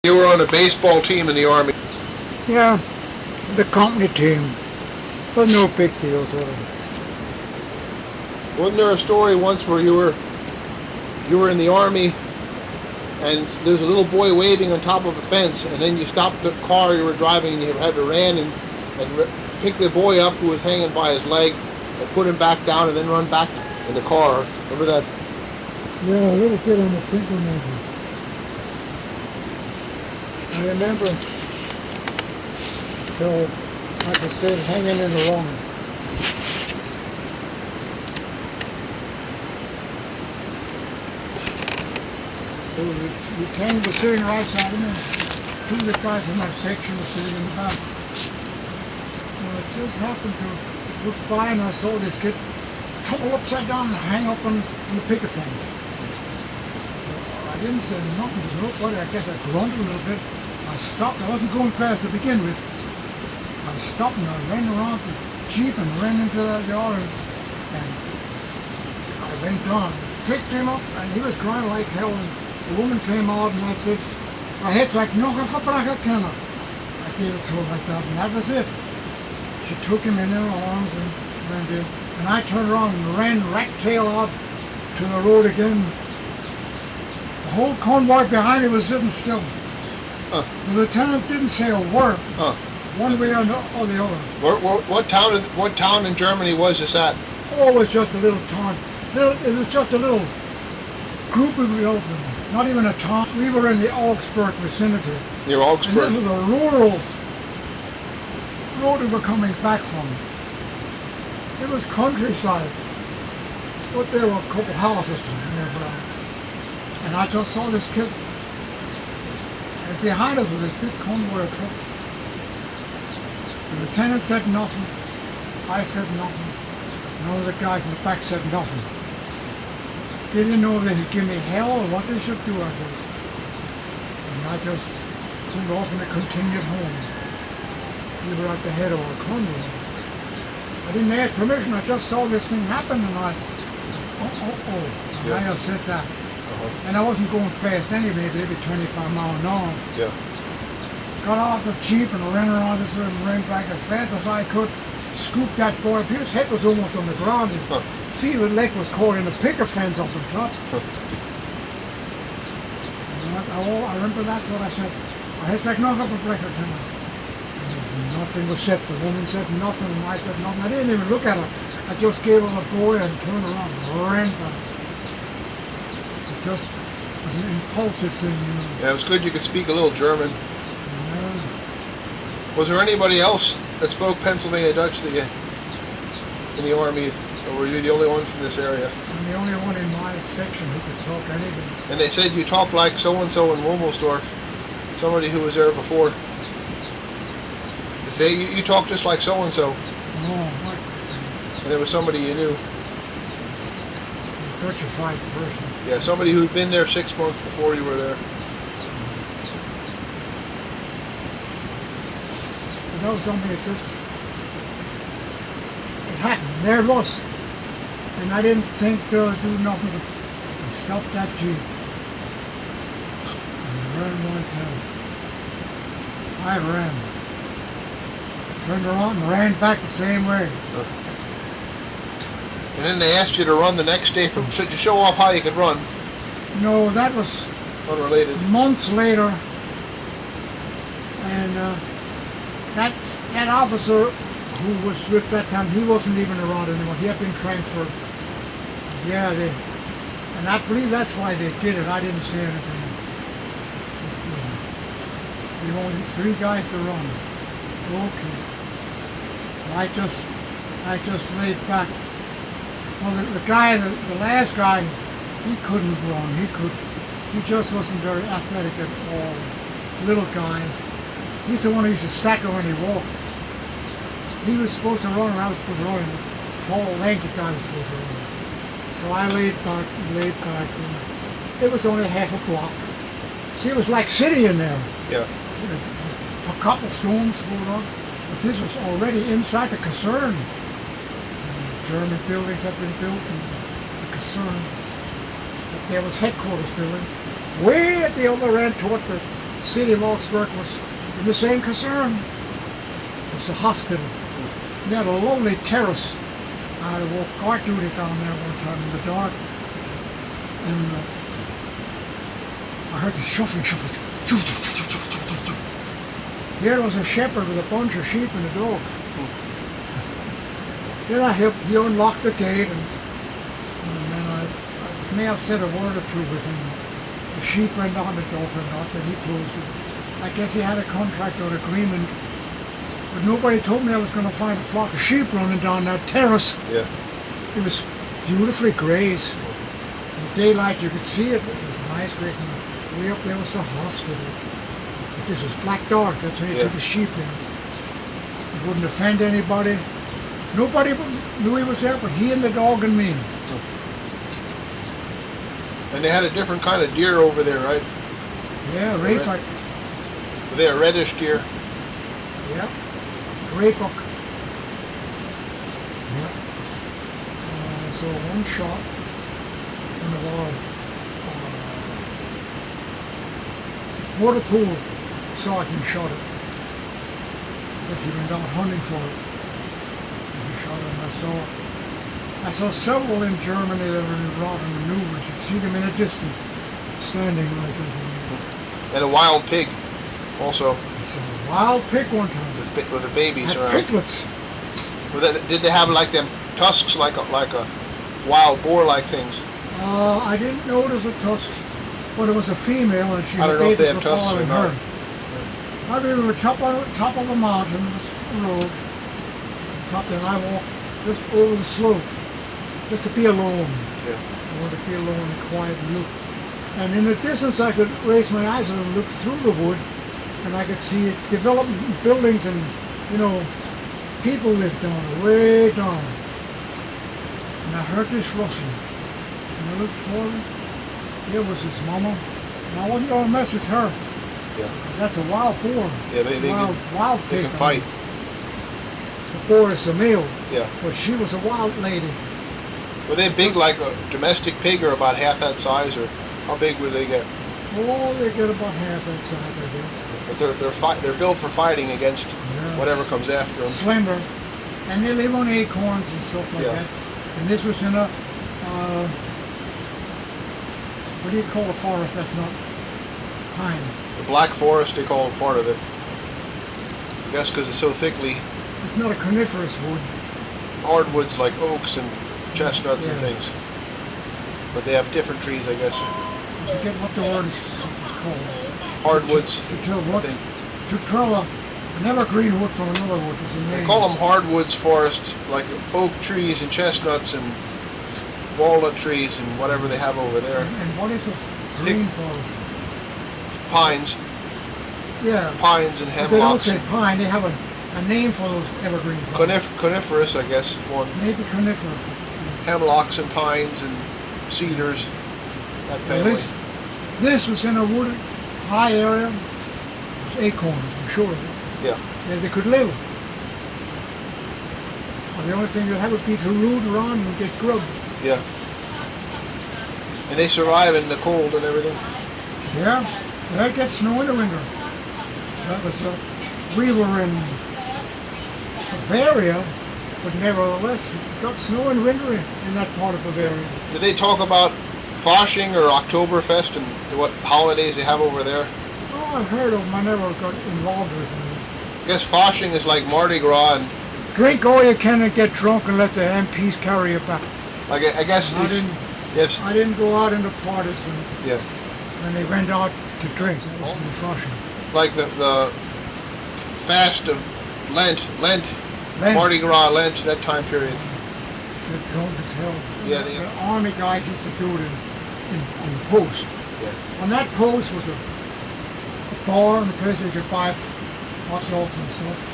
You were on a baseball team in the Army. Yeah, the company team. But no big deal to them. Wasn't there a story once where you were in the Army and there's a little boy waiting on top of a fence, and then you stopped the car you were driving and you had to ran and pick the boy up who was hanging by his leg and put him back down and then run back in the car. Remember that? Yeah, a little kid on the synchrometer. I remember, so like I said, hanging in the wrong. So the lieutenant was sitting right side of me. Two of the guys in my section were sitting in the back. Well, I just happened to look by and I saw this kid tumble upside down and hang up on the picket fence. I didn't say nothing to nobody. I guess I grunted a little bit. I stopped. I wasn't going fast to begin with. I stopped and I ran around the Jeep and ran into that yard and I went down, picked him up, and he was crying like hell. And the woman came out and I said, I had like knock off a bracket canna. I gave it to her like that, and that was it. She took him in her arms and went in. And I turned around and ran rat tail out to the road again. The whole convoy behind me was sitting still. The lieutenant didn't say a word, one way or the other. What town in Germany was this at? Oh, it was just a little town. It was just a little group of the open. Not even a town. We were in the Augsburg vicinity. Near Augsburg? And this was a rural road we were coming back from. It was countryside. But there were a couple houses nearby. And I just saw this kid. And behind us was a big convoy of trucks. The lieutenant said nothing. I said nothing. None of the guys in the back said nothing. They didn't know if they should give me hell or what they should do, I guess. And I just pulled off and I continued home. We were at the head of our convoy. I didn't ask permission, I just saw this thing happen and I, and I just said that. And I wasn't going fast anyway, maybe 25 miles an hour. Yeah. Got off the Jeep and ran around this way and ran back as fast as I could. Scooped that boy up. His head was almost on the ground. His feet and leg was caught in the picket fence up on top. I remember that's what I said. I had to knock up a breaker tonight. Nothing was said. The woman said nothing and I said nothing. I didn't even look at her. I just gave her a boy and turned around and ran back. It just was an impulsive thing, you know. Yeah, it was good you could speak a little German. Yeah. Was there anybody else that spoke Pennsylvania Dutch that you, in the Army, or were you the only one from this area? I'm the only one in my section who could talk anything. And they said you talk like so-and-so in Wilmersdorf, somebody who was there before. They say you talk just like so-and-so. Oh, what? And it was somebody you knew. Such a fine person. Yeah, somebody who'd been there 6 months before you were there. That was something that just, it happened, there it was. And I didn't think to do nothing but stop that Jeep. And ran like hell. I ran. Turned around and ran back the same way. And then they asked you to run the next day to show off how you could run. No, that was unrelated. Months later. And that officer who was with that time, he wasn't even around anymore. He had been transferred. Yeah, and I believe that's why they did it. I didn't say anything. There were only 3 guys to run. Okay. I just laid back. Well, the last guy, he couldn't run. He just wasn't very athletic at all. Little guy. He's the one who used to stacker when he walked. He was supposed to run and I was supposed to run. The tall, lanky guy was supposed to run. So I laid back. It was only half a block. See, it was like city in there. Yeah. A couple stones rolled up. But this was already inside the caserne. German buildings had been built in the caserne. But there was headquarters building. Way at the other end toward the city of Augsburg was in the same concern. It was a hospital. They had a lovely terrace. I had to walk guard duty down there one time in the dark. And I heard the shuffling. Here was a shepherd with a bunch of sheep and a dog. Then I helped, he unlocked the gate, and then I may have said a word or two with him. The sheep went on, the dog went off, and he closed it. I guess he had a contract or agreement, but nobody told me I was going to find a flock of sheep running down that terrace. Yeah. It was beautifully grazed. In the daylight you could see it. It was nice grazing. Way up there was the hospital. But this was black dark. That's where you took the sheep in. It wouldn't offend anybody. Nobody knew he was there, but he and the dog and me. And they had a different kind of deer over there, right? Yeah, raybuck. Were they a reddish deer? Yeah, raybuck. Yeah. So one shot in the wall. Water pool saw it and shot it. But he went out hunting for it. I saw several in Germany that were in rot and maneuvers. You could see them in a distance, standing like this. And a wild pig, also. I saw a wild pig one time. With the babies had around. piglets. Did they have like them tusks, like a wild boar-like things? I didn't notice the tusks, but it was a female, and she I don't know if they have were tusks or following not. her. I mean, we were top of a mountain, this road. And I walked just over the slope, just to be alone. Yeah. I wanted to be alone and quiet and look. And in the distance I could raise my eyes and look through the wood, and I could see development buildings and, people lived down, way down. And I heard this rustling. And I looked forward, there was his mama. And I wasn't going to mess with her. Yeah. Because that's a wild boar. Yeah, wild they pig. can fight. The boar is a male. Yeah. But she was a wild lady. Were they big like a domestic pig, or about half that size, or how big would they get? Oh, they get about half that size, I guess. But they're built for fighting against whatever comes after them. Slender. And they live on acorns and stuff like that. And this was in a, what do you call a forest that's not pine? The Black Forest, they call it part of it. I guess because it's so thickly. It's not a coniferous wood. Hardwoods like oaks and chestnuts and things. But they have different trees, I guess. I forget what the word is called. Hardwoods. To tell an evergreen wood from another wood is the name. They call them hardwoods forests, like oak trees and chestnuts and walnut trees and whatever they have over there. And what is it? Green forest? Pines. Yeah. Pines and But they don't hemlocks. say pine, they have a name for those evergreen forests. Coniferous, I guess, one. Maybe coniferous. Hemlocks and pines and cedars, that family. This was in a wooded, high area. It was acorns, I'm sure of it. Yeah. Yeah, they could live. Well, the only thing they'd have would be to root around and get grub. Yeah. And they survive in the cold and everything. Yeah, they get snow in the winter. That was, we were in Bavaria, but nevertheless, it got snow in winter in that part of Bavaria. Did they talk about Fasching or Oktoberfest and what holidays they have over there? Oh, I've heard of them. I never got involved with them. I guess Fasching is like Mardi Gras and drink all you can and get drunk and let the MPs carry you back. like I guess yes. I didn't go out into parties Yeah. when they went out to drink. That was in Fasching. Like the fast of Lent, Mardi Gras, Lent, that time period. Get drunk as hell. Yeah, the army guys used to do it on the post. Yeah. On that post was a bar and a place where you could buy hot dogs and stuff.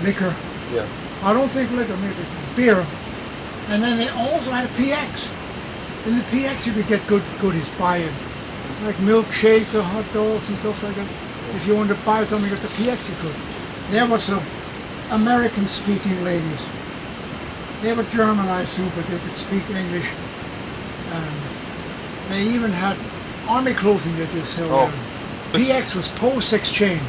Liquor. Yeah. I don't think liquor, maybe beer. And then they also had a PX. In the PX you could get good goodies buy-in. Like milkshakes or hot dogs and stuff like that. If you wanted to buy something at the PX you could. There was some American speaking ladies. They were German, I assume, but they could speak English. And they even had army clothing that they sell. Oh. PX was post exchange.